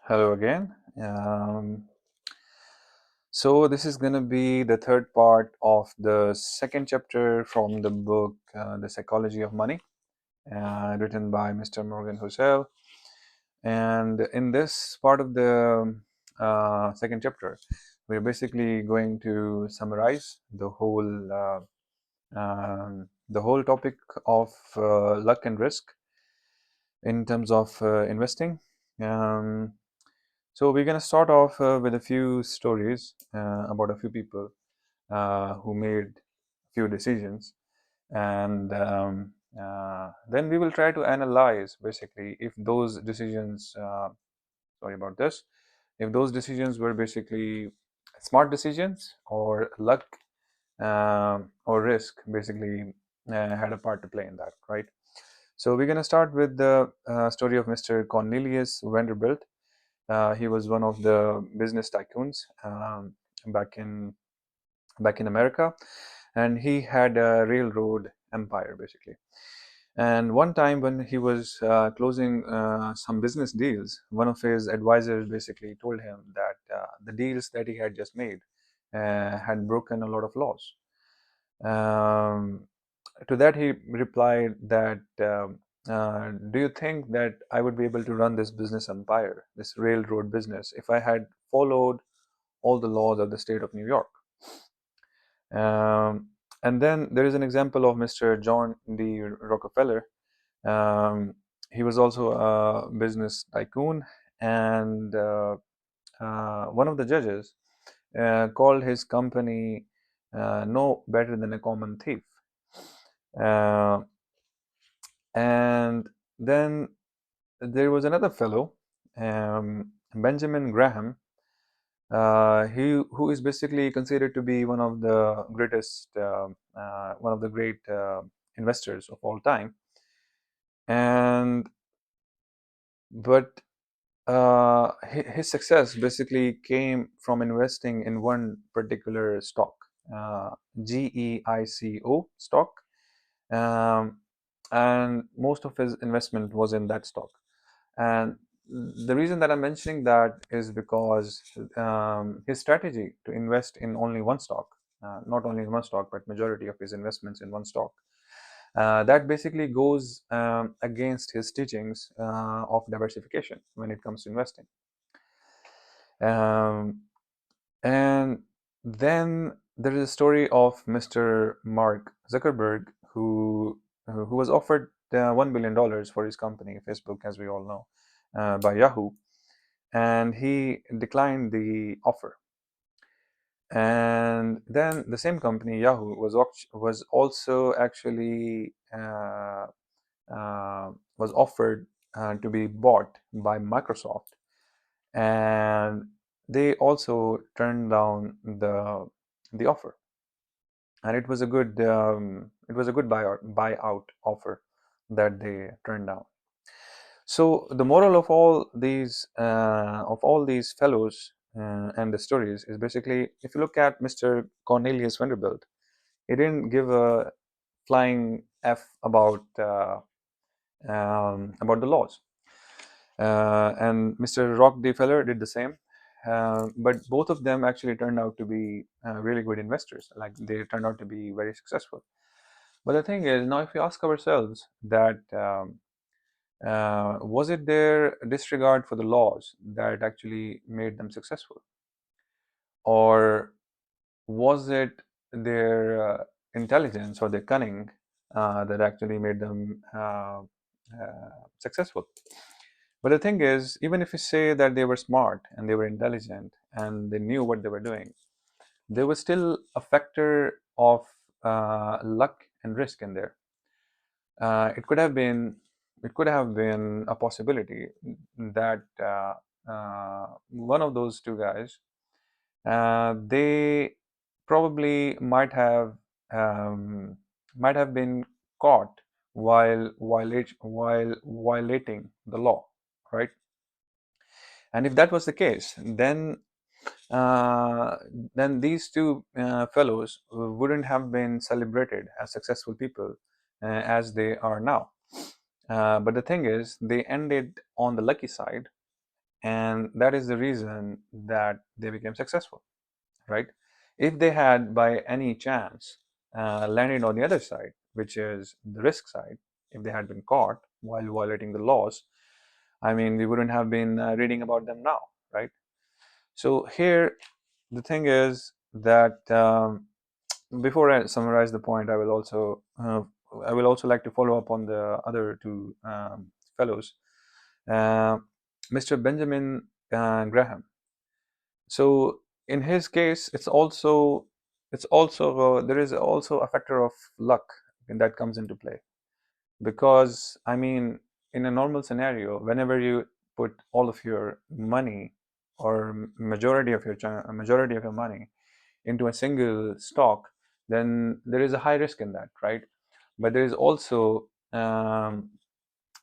Hello again. So this is going to be the third part of the second chapter from the book The Psychology of Money, written by Mr. Morgan Housel. And in this part of the second chapter, we're basically going to summarize the whole topic of luck and risk in terms of investing. Um, So we're gonna start off with a few stories about a few people who made few decisions, and then we will try to analyze basically if those decisions. Sorry about this. If those decisions were basically smart decisions or luck or risk, basically had a part to play in that, right? So we're gonna start with the story of Mr. Cornelius Vanderbilt. He was one of the business tycoons back in back in America, and he had a railroad empire basically. And one time when he was closing some business deals, one of his advisors basically told him that the deals that he had just made had broken a lot of laws. Um, to that, he replied that, do you think that I would be able to run this business empire, this railroad business, if I had followed all the laws of the state of New York? Um, and then there is an example of Mr. John D. Rockefeller. Um, he was also a business tycoon, and one of the judges called his company no better than a common thief. Uh, and then there was another fellow, Benjamin Graham, who is basically considered to be one of the one of the great investors of all time. And but his success basically came from investing in one particular stock, uh, GEICO stock, um, and most of his investment was in that stock. And the reason that I'm mentioning that is because his strategy to invest in only one stock, not only in one stock, but majority of his investments in one stock, that basically goes against his teachings of diversification when it comes to investing. Um, and then there is a story of Mr. Mark Zuckerberg, who was offered $1 billion for his company, Facebook, as we all know, by Yahoo, and he declined the offer. And then the same company, Yahoo, was also actually was offered to be bought by Microsoft, and they also turned down the offer, and it was a good buyout offer that they turned down. So the moral of all these fellows and the stories is basically, if you look at Mr. Cornelius Vanderbilt, he didn't give a flying f about the laws, and Mr. Rockefeller did the same. But both of them actually turned out to be really good investors. Like, they turned out to be very successful. But the thing is, now if we ask ourselves that was it their disregard for the laws that actually made them successful, or was it their intelligence or their cunning that actually made them successful? But the thing is, even if you say that they were smart and they were intelligent and they knew what they were doing, there was still a factor of luck and risk in there. It could have been a possibility that one of those two guys, they probably might have been caught while violating the law, right? And if that was the case, uh, then these two fellows wouldn't have been celebrated as successful people as they are now. But the thing is, they ended on the lucky side, and that is the reason that they became successful, right? If they had by any chance landed on the other side, which is the risk side, if they had been caught while violating the laws, I mean, we wouldn't have been reading about them now, right? So here, the thing is that before I summarize the point, I will also like to follow up on the other two fellows, uh, Mr. Benjamin Graham. So in his case, it's also there is also a factor of luck that comes into play, because I mean, in a normal scenario, whenever you put all of your money or majority of your money into a single stock, then there is a high risk in that, right? But there is also a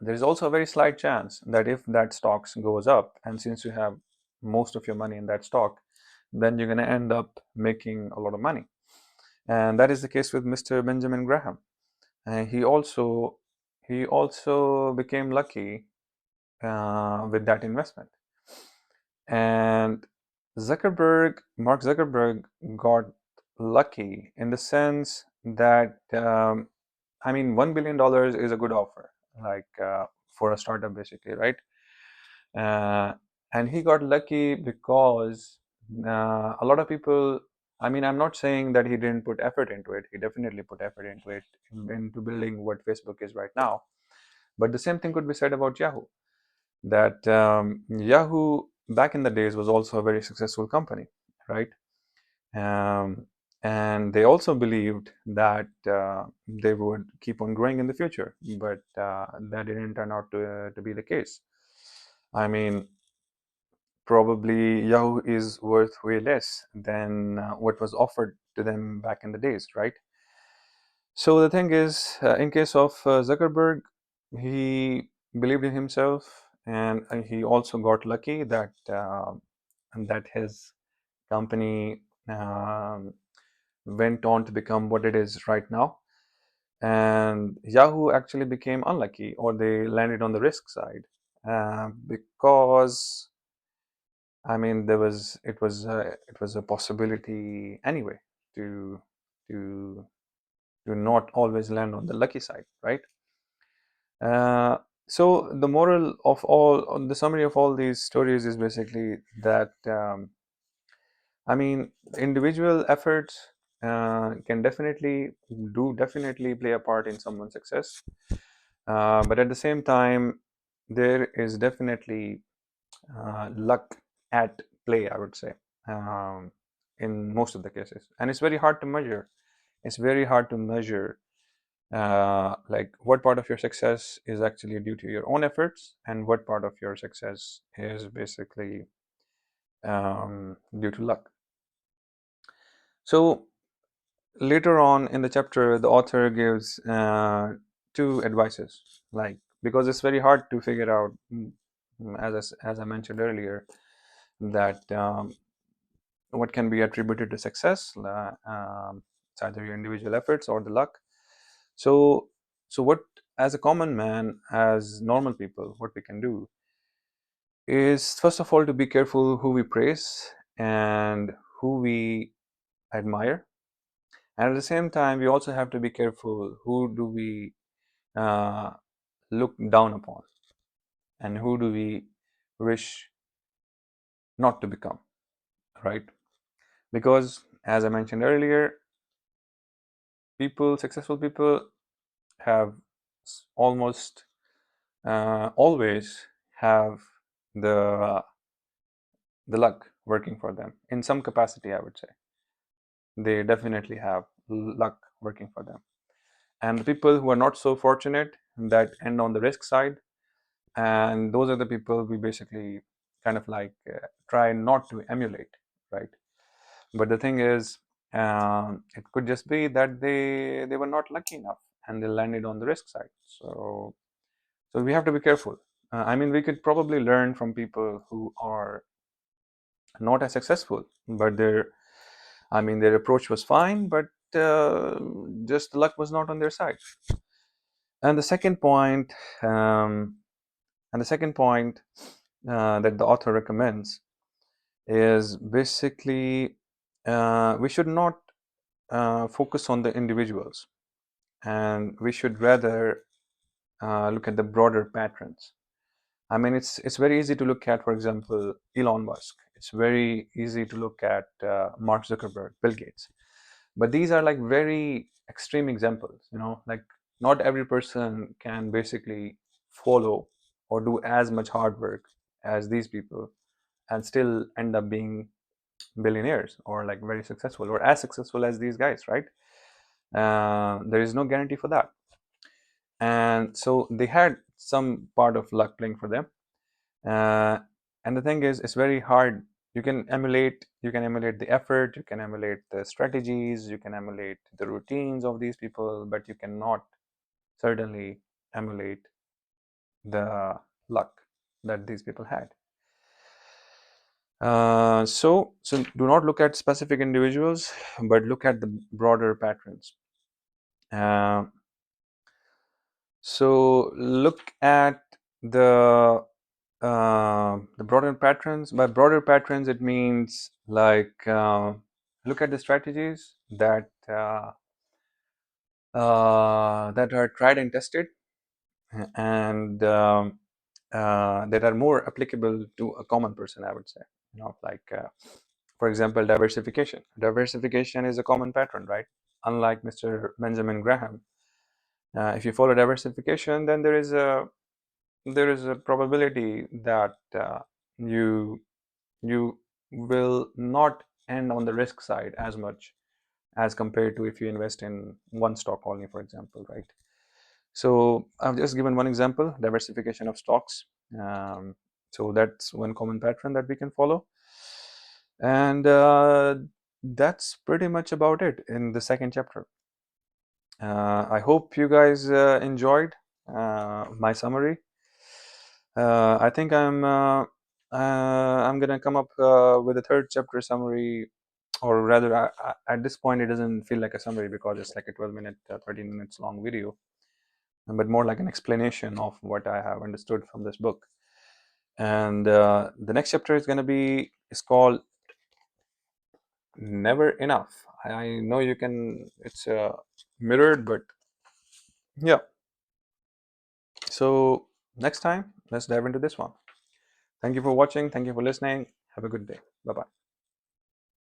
very slight chance that if that stocks goes up, and since you have most of your money in that stock, then you're going to end up making a lot of money. And that is the case with Mr. Benjamin Graham. And he also became lucky with that investment. And Mark Zuckerberg, got lucky in the sense that I mean, $1 billion is a good offer, like for a startup, basically, right? Uh, and he got lucky because a lot of people. I mean, I'm not saying that he didn't put effort into it. He definitely put effort into it, into building what Facebook is right now. But the same thing could be said about Yahoo. That Yahoo back in the days was also a very successful company, right? Um, and they also believed that they would keep on growing in the future, but that didn't turn out to be the case. I mean, probably Yahoo is worth way less than what was offered to them back in the days, right? So the thing is, in case of Zuckerberg, he believed in himself, and he also got lucky that his company went on to become what it is right now. And Yahoo actually became unlucky, or they landed on the risk side, because I mean, it was a possibility anyway to to to not always land on the lucky side, right? Uh, so the summary of all these stories is basically that I mean, individual efforts can definitely play a part in someone's success, but at the same time, there is definitely luck at play, I would say, um, in most of the cases, and it's very hard to measure. It's very hard to measure like what part of your success is actually due to your own efforts, and what part of your success is basically due to luck. So later on in the chapter, the author gives two advices, like, because it's very hard to figure out, as I mentioned earlier, that what can be attributed to success. It's either your individual efforts or the luck. So, what, as a common man, as normal people, what we can do is, first of all, to be careful who we praise and who we admire. And at the same time, we also have to be careful who do we uh, look down upon, and who do we wish not to become, right? Because, as I mentioned earlier, successful people, have almost always have the the luck working for them in some capacity. I would say they definitely have luck working for them. And the people who are not so fortunate, that end on the risk side, and those are the people we basically kind of like try not to emulate, right? But the thing is, it could just be that they were not lucky enough, and they landed on the risk side. So we have to be careful. I mean, we could probably learn from people who are not as successful, but their approach was fine, but just luck was not on their side. And the second point, um, and the second point that the author recommends is basically we should not focus on the individuals, and we should rather look at the broader patterns. I mean, it's very easy to look at, for example, Elon Musk. It's very easy to look at Mark Zuckerberg, Bill Gates. But these are like very extreme examples, like not every person can basically follow or do as much hard work as these people and still end up being billionaires or like very successful or as successful as these guys, right? There is no guarantee for that. And so they had some part of luck playing for them. uh, and the thing is, it's very hard. You can emulate the effort, you can emulate the strategies, you can emulate the routines of these people, but you cannot certainly emulate the luck that these people had. So do not look at specific individuals, but look at the broader patterns. uh, so look at the the broader patterns. By broader patterns, it means like look at the strategies that are tried and tested, and that are more applicable to a common person, I would say. Like for example, diversification. Diversification is a common pattern, right? Unlike Mr. Benjamin Graham, if you follow diversification, then there is a probability that you you will not end on the risk side as much as compared to if you invest in one stock only, for example, right? So I've just given one example, diversification of stocks. So that's one common pattern that we can follow. And that's pretty much about it in the second chapter. I hope you guys enjoyed my summary. I think I'm gonna come up with a third chapter summary, or rather, at this point, it doesn't feel like a summary because it's like a 12-minute, 13 minutes long video, but more like an explanation of what I have understood from this book. And the next chapter is called Never Enough. I know it's mirrored, but yeah. So next time, let's dive into this one. Thank you for watching. Thank you for listening. Have a good day. Bye bye.